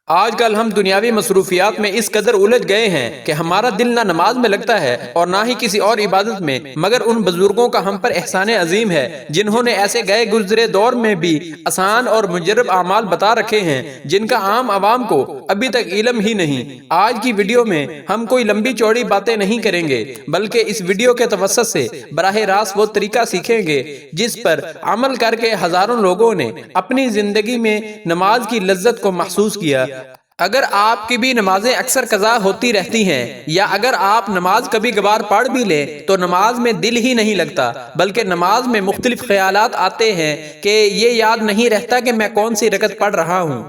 آج کل ہم دنیاوی مصروفیات میں اس قدر الجھ گئے ہیں کہ ہمارا دل نہ نماز میں لگتا ہے اور نہ ہی کسی اور عبادت میں، مگر ان بزرگوں کا ہم پر احسان عظیم ہے جنہوں نے ایسے گئے گزرے دور میں بھی آسان اور مجرب اعمال بتا رکھے ہیں جن کا عام عوام کو ابھی تک علم ہی نہیں۔ آج کی ویڈیو میں ہم کوئی لمبی چوڑی باتیں نہیں کریں گے، بلکہ اس ویڈیو کے توسط سے براہ راست وہ طریقہ سیکھیں گے جس پر عمل کر کے ہزاروں لوگوں نے اپنی زندگی میں نماز کی لذت کو محسوس کیا۔ اگر آپ کی بھی نمازیں اکثر قضا ہوتی رہتی ہیں، یا اگر آپ نماز کبھی کبھار پڑھ بھی لیں تو نماز میں دل ہی نہیں لگتا، بلکہ نماز میں مختلف خیالات آتے ہیں کہ یہ یاد نہیں رہتا کہ میں کون سی رکعت پڑھ رہا ہوں،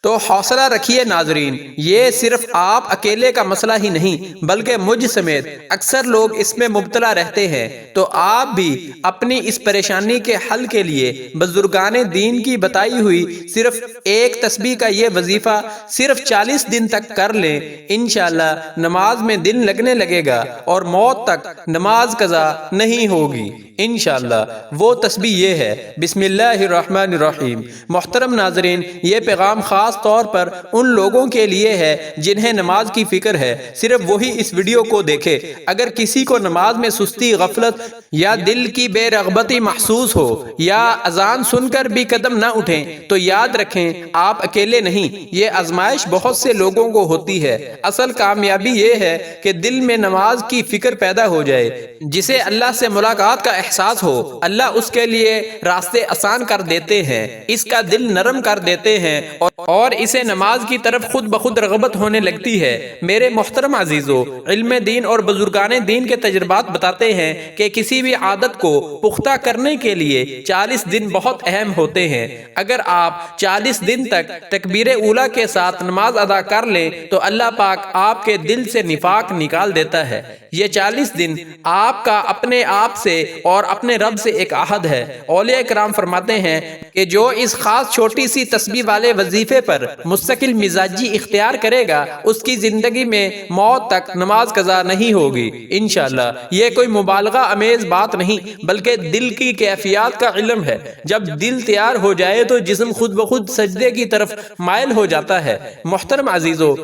تو حوصلہ رکھیے ناظرین، یہ صرف آپ اکیلے کا مسئلہ ہی نہیں بلکہ مجھ سمیت اکثر لوگ اس میں مبتلا رہتے ہیں۔ تو آپ بھی اپنی اس پریشانی کے حل کے لیے بزرگان دین کی بتائی ہوئی صرف ایک تسبیح کا یہ وظیفہ صرف 40 دن تک کر لیں، انشاءاللہ نماز میں دل لگنے لگے گا اور موت تک نماز قضا نہیں ہوگی انشاءاللہ۔ وہ تسبیح یہ ہے، بسم اللہ الرحمن الرحیم۔ محترم ناظرین، یہ پیغام خاص طور پر ان لوگوں کے لیے ہے جنہیں نماز کی فکر ہے، صرف وہی اس ویڈیو کو دیکھے۔ اگر کسی کو نماز میں سستی، غفلت یا دل کی بے رغبتی محسوس ہو، یا اذان سن کر بھی قدم نہ اٹھیں، تو یاد رکھیں آپ اکیلے نہیں، یہ آزمائش بہت سے لوگوں کو ہوتی ہے۔ اصل کامیابی یہ ہے کہ دل میں نماز کی فکر پیدا ہو جائے۔ جسے اللہ سے ملاقات کا احساس ہو، اللہ اس کے لیے راستے آسان کر دیتے ہیں، اس کا دل نرم کر دیتے ہیں اور اسے نماز کی طرف خود بخود رغبت ہونے لگتی ہے۔ میرے محترم عزیزو، علم دین اور بزرگان دین کے تجربات بتاتے ہیں کہ کسی بھی عادت کو پختہ کرنے کے لیے 40 دن بہت اہم ہوتے ہیں۔ اگر آپ 40 دن تک تکبیر اولیٰ کے ساتھ نماز ادا کر لیں تو اللہ پاک آپ کے دل سے نفاق نکال دیتا ہے۔ یہ 40 دن آپ کا اپنے آپ سے اور اپنے رب سے ایک عہد ہے۔ اولیاء کرام فرماتے ہیں کہ جو اس خاص چھوٹی سی تسبیح والے وظیفے پر مستقل مزاجی اختیار کرے گا، اس کی زندگی میں موت تک نماز قضا نہیں ہوگی انشاءاللہ۔ یہ کوئی مبالغہ امیز بات نہیں بلکہ دل کی کیفیات کا علم ہے۔ جب دل تیار ہو جائے تو جسم خود بخود سجدے کی طرف مائل ہو جاتا ہے۔ محترم عزیزو،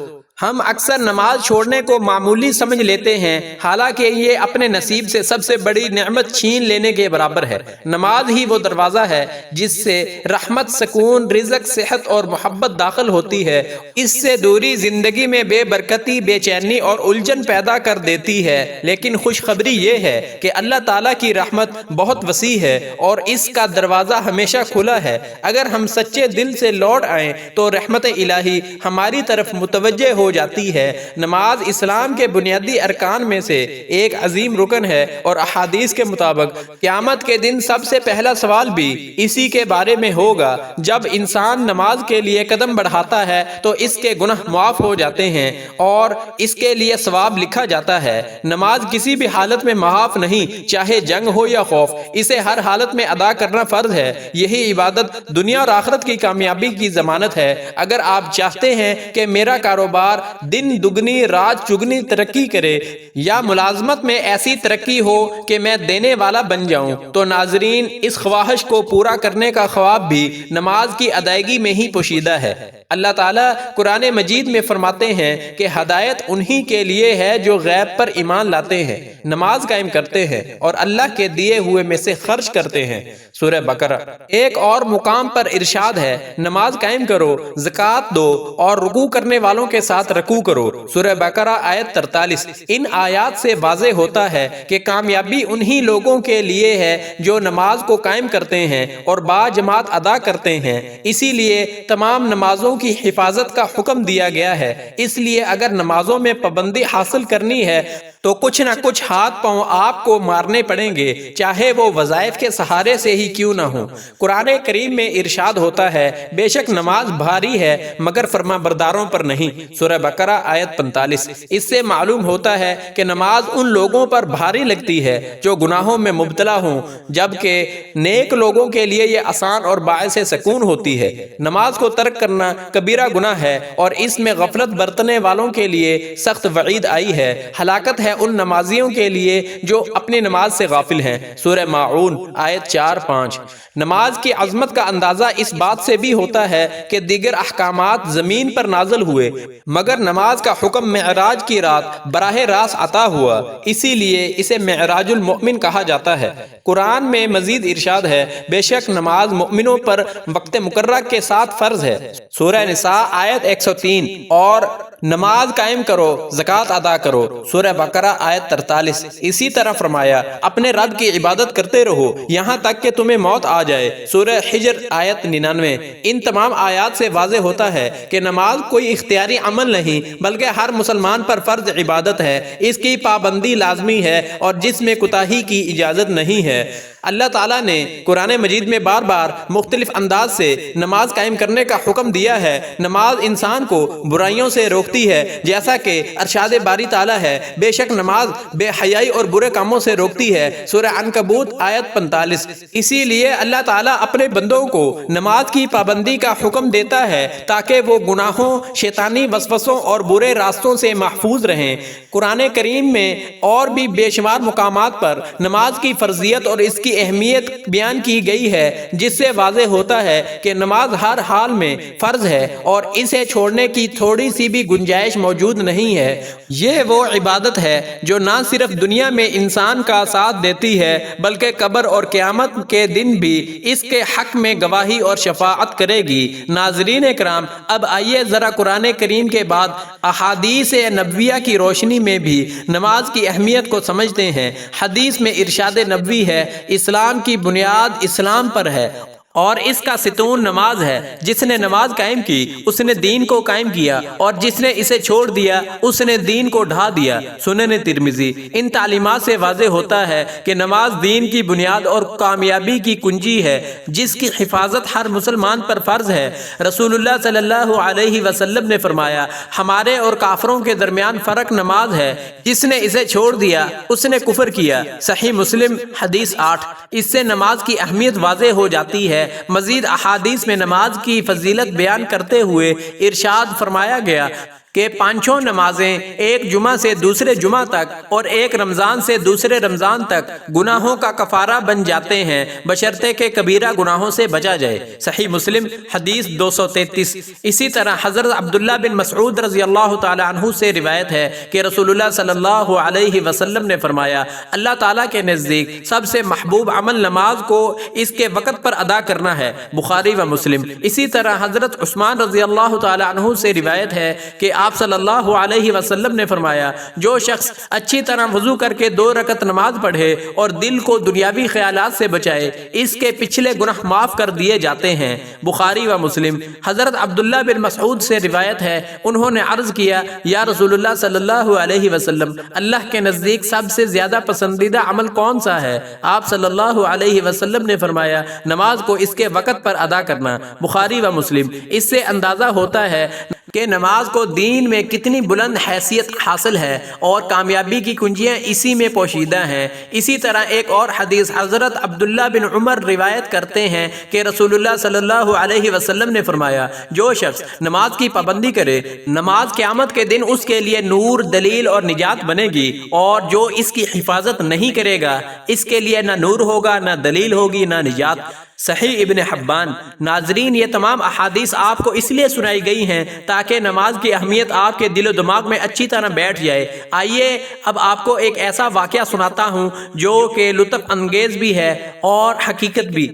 ہم اکثر نماز چھوڑنے کو معمولی سمجھ لیتے ہیں، حالانکہ یہ اپنے نصیب سے سب سے بڑی نعمت چھین لینے کے برابر ہے۔ نماز ہی وہ دروازہ ہے جس سے رحمت، سکون، رزق، صحت اور محبت داخل ہوتی ہے۔ اس سے دوری زندگی میں بے برکتی، بے چینی اور الجھن پیدا کر دیتی ہے، لیکن خوشخبری یہ ہے کہ اللہ تعالیٰ کی رحمت بہت وسیع ہے اور اس کا دروازہ ہمیشہ کھلا ہے۔ اگر ہم سچے دل سے لوٹ آئیں تو رحمت الہی ہماری طرف متوجہ ہو جاتی ہے۔ نماز اسلام کے بنیادی ارکان میں سے ایک عظیم رکن ہے اور احادیث کے مطابق قیامت کے دن سب سے پہلا سوال بھی اسی کے بارے میں ہوگا۔ جب انسان نماز کے لیے قدم بڑھاتا ہے تو اس کے گناہ معاف ہو جاتے ہیں اور اس کے لیے ثواب لکھا جاتا ہے۔ نماز کسی بھی حالت میں معاف نہیں، چاہے جنگ ہو یا خوف، اسے ہر حالت میں ادا کرنا فرض ہے۔ یہی عبادت دنیا اور آخرت کی کامیابی کی ضمانت ہے۔ اگر آپ چاہتے ہیں کہ میرا کاروبار دن دگنی رات چگنی ترقی کرے، یا ملازمت میں ایسی ترقی ہو کہ میں دینے والا بن جاؤں، تو ناظرین اس خواہش کو پورا کرنے کا خواب بھی نماز کی ادائیگی میں ہی پوشیدہ ہے۔ اللہ تعالیٰ قرآن مجید میں فرماتے ہیں کہ ہدایت انہی کے لیے ہے جو غیب پر ایمان لاتے ہیں، نماز قائم کرتے ہیں اور اللہ کے دیے ہوئے میں سے خرچ کرتے ہیں۔ سورہ بقرہ۔ ایک اور مقام پر ارشاد ہے، نماز قائم کرو، زکوٰۃ دو اور رکوع کرنے والوں کے ساتھ رکوع کرو۔ سورہ بقرہ آیت 43۔ ان آیات سے واضح ہوتا ہے کہ کامیابی انہی لوگوں کے لیے ہے جو نماز کو قائم کرتے ہیں اور با جماعت ادا کرتے ہیں۔ اسی لیے تمام نمازوں کی حفاظت کا حکم دیا گیا ہے۔ اس لیے اگر نمازوں میں پابندی حاصل کرنی ہے تو کچھ نہ کچھ ہاتھ پاؤں آپ کو مارنے پڑیں گے، چاہے وہ وظائف کے سہارے سے ہی کیوں نہ ہو۔ قرآن کریم میں ارشاد ہوتا ہے، بے شک نماز بھاری ہے مگر فرما برداروں پر نہیں۔ سورہ بقرہ آیت 45۔ اس سے معلوم ہوتا ہے کہ نماز ان لوگوں پر بھاری لگتی ہے جو گناہوں میں مبتلا ہوں، جبکہ نیک لوگوں کے لیے یہ آسان اور باعث سکون ہوتی ہے۔ نماز کو ترک کرنا کبیرہ گناہ ہے اور اس میں غفلت برتنے والوں کے لیے سخت وعید آئی ہے۔ ہلاکت ہے ہے ان نمازیوں کے لیے جو اپنی نماز سے غافل ہیں۔ سورہ ماعون آیت 4-5۔ نماز کی عظمت کا اندازہ اس بات سے بھی ہوتا ہے کہ دیگر احکامات زمین پر نازل ہوئے مگر نماز کا حکم معراج کی رات براہ راست عطا ہوا، اسی لیے اسے معراج المؤمن کہا جاتا ہے۔ قرآن میں مزید ارشاد ہے، بے شک نماز مؤمنوں پر وقت مقررہ کے ساتھ فرض ہے۔ سورہ نساء آیت 103۔ اور نماز قائم کرو، زکوٰۃ ادا کرو، سورہ بقرہ آیت 43۔ اسی طرح فرمایا، اپنے رب کی عبادت کرتے رہو یہاں تک کہ تمہیں موت آ جائے، سورہ حجر آیت 99۔ ان تمام آیات سے واضح ہوتا ہے کہ نماز کوئی اختیاری عمل نہیں بلکہ ہر مسلمان پر فرض عبادت ہے، اس کی پابندی لازمی ہے اور جس میں کوتاہی کی اجازت نہیں ہے۔ اللہ تعالیٰ نے قرآن مجید میں بار بار مختلف انداز سے نماز قائم کرنے کا حکم دیا ہے۔ نماز انسان کو برائیوں سے روکتی ہے، جیسا کہ ارشاد باری تعالیٰ ہے، بے شک نماز بے حیائی اور برے کاموں سے روکتی ہے، سورہ عنکبوت آیت 45۔ اسی لیے اللہ تعالیٰ اپنے بندوں کو نماز کی پابندی کا حکم دیتا ہے تاکہ وہ گناہوں، شیطانی وسوسوں اور برے راستوں سے محفوظ رہیں۔ قرآن کریم میں اور بھی بے شمار مقامات پر نماز کی فرضیت اور اس کی اہمیت بیان کی گئی ہے، جس سے واضح ہوتا ہے کہ نماز ہر حال میں فرض ہے اور اسے چھوڑنے کی تھوڑی سی بھی گنجائش موجود نہیں ہے۔ یہ وہ عبادت ہے جو نہ صرف دنیا میں انسان کا ساتھ دیتی ہے بلکہ قبر اور قیامت کے دن بھی اس کے حق میں گواہی اور شفاعت کرے گی۔ ناظرین اکرام، اب آئیے ذرا قرآن کریم کے بعد احادیث نبویہ کی روشنی میں بھی نماز کی اہمیت کو سمجھتے ہیں۔ حدیث میں ارشاد نبوی ہے، اسلام کی بنیاد اسلام پر ہے اور اس کا ستون نماز ہے۔ جس نے نماز قائم کی اس نے دین کو قائم کیا اور جس نے اسے چھوڑ دیا اس نے دین کو ڈھا دیا۔ سنن ترمذی۔ ان تعلیمات سے واضح ہوتا ہے کہ نماز دین کی بنیاد اور کامیابی کی کنجی ہے جس کی حفاظت ہر مسلمان پر فرض ہے۔ رسول اللہ صلی اللہ علیہ وسلم نے فرمایا، ہمارے اور کافروں کے درمیان فرق نماز ہے، جس نے اسے چھوڑ دیا اس نے کفر کیا۔ صحیح مسلم حدیث 8۔ اس سے نماز کی اہمیت واضح ہو جاتی ہے۔ مزید احادیث میں نماز کی فضیلت بیان کرتے ہوئے ارشاد فرمایا گیا کہ 5 نمازیں ایک جمعہ سے دوسرے جمعہ تک اور ایک رمضان سے دوسرے رمضان تک گناہوں کا کفارہ بن جاتے ہیں بشرطے کہ کبیرہ گناہوں سے بچا جائے۔ صحیح مسلم حدیث 233۔ اسی طرح حضرت عبداللہ بن مسعود رضی اللہ تعالی عنہ سے روایت ہے کہ رسول اللہ صلی اللہ علیہ وسلم نے فرمایا، اللہ تعالیٰ کے نزدیک سب سے محبوب عمل نماز کو اس کے وقت پر ادا کرنا ہے، بخاری و مسلم۔ اسی طرح حضرت عثمان رضی اللہ تعالی عنہ سے روایت ہے کہ آپ صلی اللہ علیہ وسلم نے فرمایا، جو شخص اچھی طرح وضو کر کے 2 رکعت نماز پڑھے اور دل کو دنیاوی خیالات سے بچائے، اس کے پچھلے گناہ معاف کر دیے جاتے ہیں، بخاری و مسلم۔ حضرت عبداللہ بن مسعود سے روایت ہے، انہوں نے عرض کیا، یا رسول اللہ صلی اللہ علیہ وسلم، اللہ کے نزدیک سب سے زیادہ پسندیدہ عمل کون سا ہے؟ آپ صلی اللہ علیہ وسلم نے فرمایا، نماز کو اس کے وقت پر ادا کرنا، بخاری و مسلم۔ اس سے اندازہ ہوتا ہے کہ نماز کو دین میں کتنی بلند حیثیت حاصل ہے اور کامیابی کی کنجیاں اسی میں پوشیدہ ہیں۔ اسی طرح ایک اور حدیث حضرت عبداللہ بن عمر روایت کرتے ہیں کہ رسول اللہ صلی اللہ علیہ وسلم نے فرمایا، جو شخص نماز کی پابندی کرے، نماز قیامت کے دن اس کے لیے نور، دلیل اور نجات بنے گی، اور جو اس کی حفاظت نہیں کرے گا اس کے لیے نہ نور ہوگا، نہ دلیل ہوگی، نہ نجات۔ صحیح ابن حبان۔ ناظرین، یہ تمام احادیث آپ کو اس لیے سنائی گئی ہیں تاکہ نماز کی اہمیت آپ کے دل و دماغ میں اچھی طرح بیٹھ جائے۔ آئیے اب آپ کو ایک ایسا واقعہ سناتا ہوں جو کہ لطف انگیز بھی ہے اور حقیقت بھی،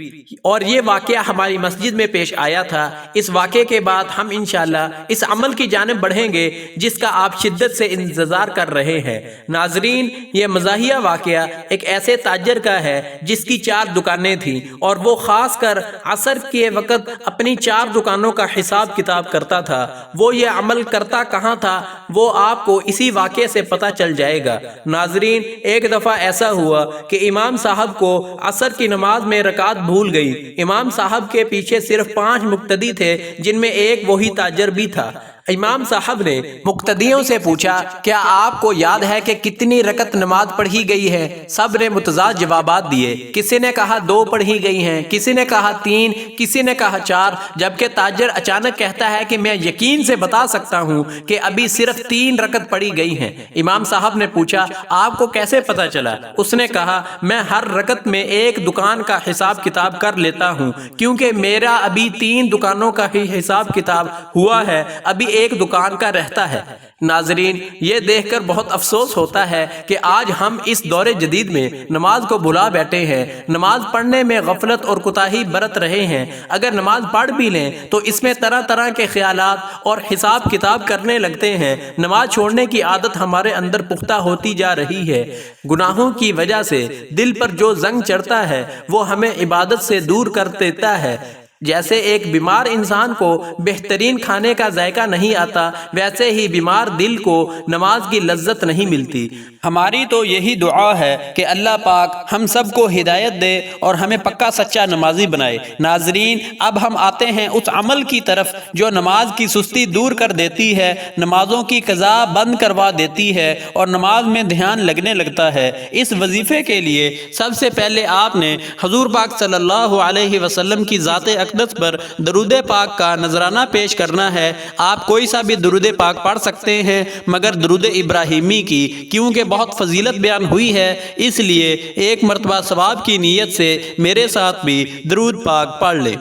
اور یہ واقعہ ہماری مسجد میں پیش آیا تھا۔ اس واقعے کے بعد ہم انشاءاللہ اس عمل کی جانب بڑھیں گے جس کا آپ شدت سے انتظار کر رہے ہیں۔ ناظرین، یہ مزاحیہ واقعہ ایک ایسے تاجر کا ہے جس کی 4 دکانیں تھیں اور وہ خاص کر عصر کے وقت اپنی 4 دکانوں کا حساب کتاب کرتا تھا۔ وہ یہ عمل کرتا کہاں تھا وہ آپ کو اسی واقعے سے پتہ چل جائے گا۔ ناظرین، ایک دفعہ ایسا ہوا کہ امام صاحب کو عصر کی نماز میں رکعت بھول گئی۔ امام صاحب کے پیچھے صرف 5 مقتدی تھے جن میں ایک وہی تاجر بھی تھا۔ امام صاحب نے مقتدیوں سے پوچھا کیا آپ کو یاد ہے کہ کتنی رکعت نماز پڑھی گئی ہے؟ سب نے متضاد جوابات دیے، کسی نے کہا 2 پڑھی گئی ہیں، کسی نے کہا 3، کسی نے کہا 4، جبکہ تاجر اچانک کہتا ہے کہ میں یقین سے بتا سکتا ہوں کہ ابھی صرف 3 رکعت پڑھی گئی ہیں۔ امام صاحب نے پوچھا آپ کو کیسے پتا چلا؟ اس نے کہا میں ہر رکعت میں ایک دکان کا حساب کتاب کر لیتا ہوں، کیونکہ میرا ابھی 3 دکانوں کا ہی حساب کتاب ہوا ہے، ابھی ایک دکان کا رہتا ہے۔ ناظرین، یہ دیکھ کر بہت افسوس ہوتا ہے کہ آج ہم اس دور جدید میں نماز کو بھلا بیٹھے ہیں، نماز پڑھنے میں غفلت اور کوتاہی برت رہے ہیں۔ اگر نماز پڑھ بھی لیں تو اس میں طرح طرح کے خیالات اور حساب کتاب کرنے لگتے ہیں۔ نماز چھوڑنے کی عادت ہمارے اندر پختہ ہوتی جا رہی ہے۔ گناہوں کی وجہ سے دل پر جو زنگ چڑھتا ہے وہ ہمیں عبادت سے دور کر دیتا ہے۔ جیسے ایک بیمار انسان کو بہترین کھانے کا ذائقہ نہیں آتا، ویسے ہی بیمار دل کو نماز کی لذت نہیں ملتی۔ ہماری تو یہی دعا ہے کہ اللہ پاک ہم سب کو ہدایت دے اور ہمیں پکا سچا نمازی بنائے۔ ناظرین، اب ہم آتے ہیں اس عمل کی طرف جو نماز کی سستی دور کر دیتی ہے، نمازوں کی قضا بند کروا دیتی ہے اور نماز میں دھیان لگنے لگتا ہے۔ اس وظیفے کے لیے سب سے پہلے آپ نے حضور پاک صلی اللہ علیہ وسلم کی ذات اقدس پر درود پاک کا نذرانہ پیش کرنا ہے۔ آپ کوئی سا بھی درود پاک پڑھ سکتے ہیں مگر درود ابراہیمی کی، کیونکہ بہت فضیلت بیان ہوئی ہے، اس لیے ایک مرتبہ ثواب کی نیت سے میرے ساتھ بھی درود پاک پڑھ لے۔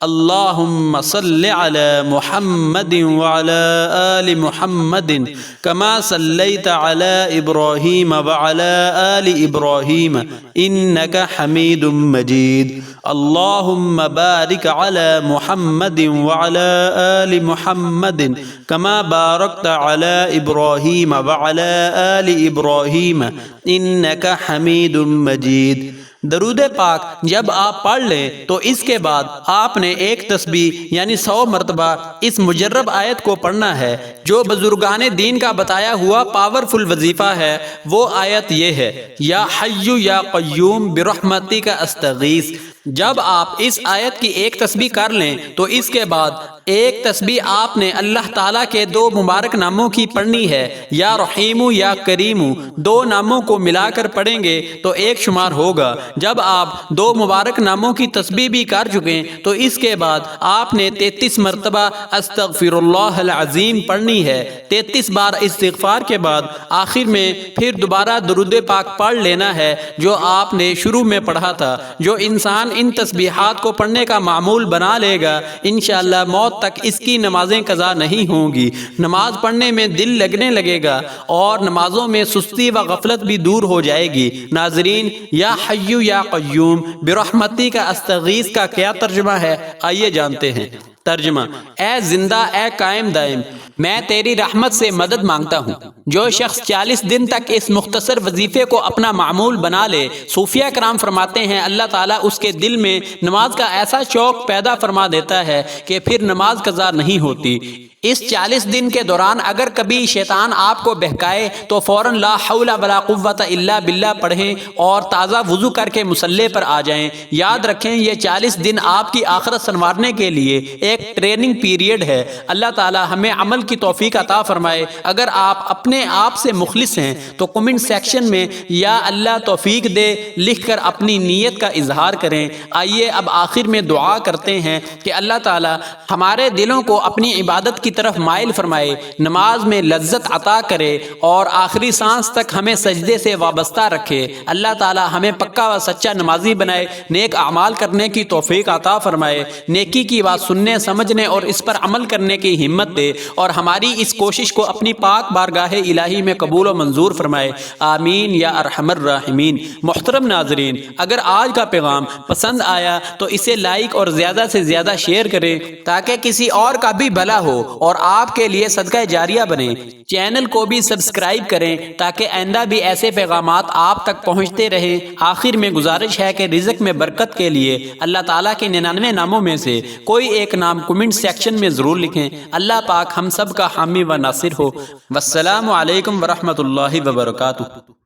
اللہم صلی علی محمد وعلی آل محمد کما صلیت علی ابراہیم وعلی آل ابراہیم انک حمید مجید۔ اللہم بارک علی محمد وعلی آل محمد کما بارکت علی ابراہیم وعلی آل ابراہیم انک حمید مجید۔ درود پاک جب آپ پڑھ لیں تو اس کے بعد آپ نے ایک تسبیح یعنی 100 مرتبہ اس مجرب آیت کو پڑھنا ہے جو بزرگان دین کا بتایا ہوا پاورفل وظیفہ ہے۔ وہ آیت یہ ہے، یا حی یا قیوم برحمتک استغیث۔ جب آپ اس آیت کی ایک تسبیح کر لیں تو اس کے بعد ایک تسبیح آپ نے اللہ تعالیٰ کے 2 مبارک ناموں کی پڑھنی ہے، یا رحیم یا کریم، 2 ناموں کو ملا کر پڑھیں گے تو ایک شمار ہوگا۔ جب آپ 2 مبارک ناموں کی تسبیح بھی کر چکیں تو اس کے بعد آپ نے 33 مرتبہ استغفر اللہ العظیم پڑھنی ہے۔ 33 بار استغفار کے بعد آخر میں پھر دوبارہ درود پاک پڑھ لینا ہے جو آپ نے شروع میں پڑھا تھا۔ جو انسان ان تسبیحات کو پڑھنے کا معمول بنا لے گا انشاءاللہ موت تک اس کی نمازیں قضا نہیں ہوں گی، نماز پڑھنے میں دل لگنے لگے گا اور نمازوں میں سستی و غفلت بھی دور ہو جائے گی۔ ناظرین، یا حی یا قیوم برحمتی کا استغیث کا کیا ترجمہ ہے، آئیے جانتے ہیں۔ ترجمہ: اے زندہ، اے قائم دائم، میں تیری رحمت سے مدد مانگتا ہوں۔ جو شخص 40 دن تک اس مختصر وظیفے کو اپنا معمول بنا لے، صوفیہ کرام فرماتے ہیں اللہ تعالیٰ اس کے دل میں نماز کا ایسا شوق پیدا فرما دیتا ہے کہ پھر نماز قضا نہیں ہوتی۔ اس 40 دن کے دوران اگر کبھی شیطان آپ کو بہکائے تو فوراً لا حول ولا قوت الا باللہ پڑھیں اور تازہ وضو کر کے مصلی پر آ جائیں۔ یاد رکھیں یہ 40 دن آپ کی آخرت سنوارنے کے لیے ایک ٹریننگ پیریڈ ہے۔ اللہ تعالی ہمیں عمل کی توفیق عطا فرمائے۔ اگر آپ اپنے آپ سے مخلص ہیں تو کمنٹ سیکشن میں یا اللہ توفیق دے لکھ کر اپنی نیت کا اظہار کریں۔ آئیے اب آخر میں دعا کرتے ہیں کہ اللہ تعالی ہمارے دلوں کو اپنی عبادت کی طرف مائل فرمائے، نماز میں لذت عطا کرے اور آخری سانس تک ہمیں سجدے سے وابستہ رکھے۔ اللہ تعالی ہمیں پکا و سچا نمازی بنائے، نیک اعمال کرنے کی توفیق عطا فرمائے، نیکی کی بات سننے سمجھنے اور اس پر عمل کرنے کی ہمت دے اور ہماری اس کوشش کو اپنی پاک بارگاہ الہی میں قبول و منظور فرمائے، آمین یا ارحم الراحمین۔ محترم ناظرین، اگر آج کا پیغام پسند آیا تو اسے لائک اور زیادہ سے زیادہ شیئر کریں تاکہ کسی اور کا بھی بھلا ہو اور آپ کے لیے صدقہ جاریہ بنے۔ چینل کو بھی سبسکرائب کریں تاکہ آئندہ بھی ایسے پیغامات آپ تک پہنچتے رہیں۔ آخر میں گزارش ہے کہ رزق میں برکت کے لیے اللہ تعالیٰ کے 99 ناموں میں سے کوئی ایک نام کمنٹ سیکشن میں ضرور لکھیں۔ اللہ پاک ہم سب کا حامی و ناصر ہو۔ والسلام علیکم ورحمۃ اللہ وبرکاتہ۔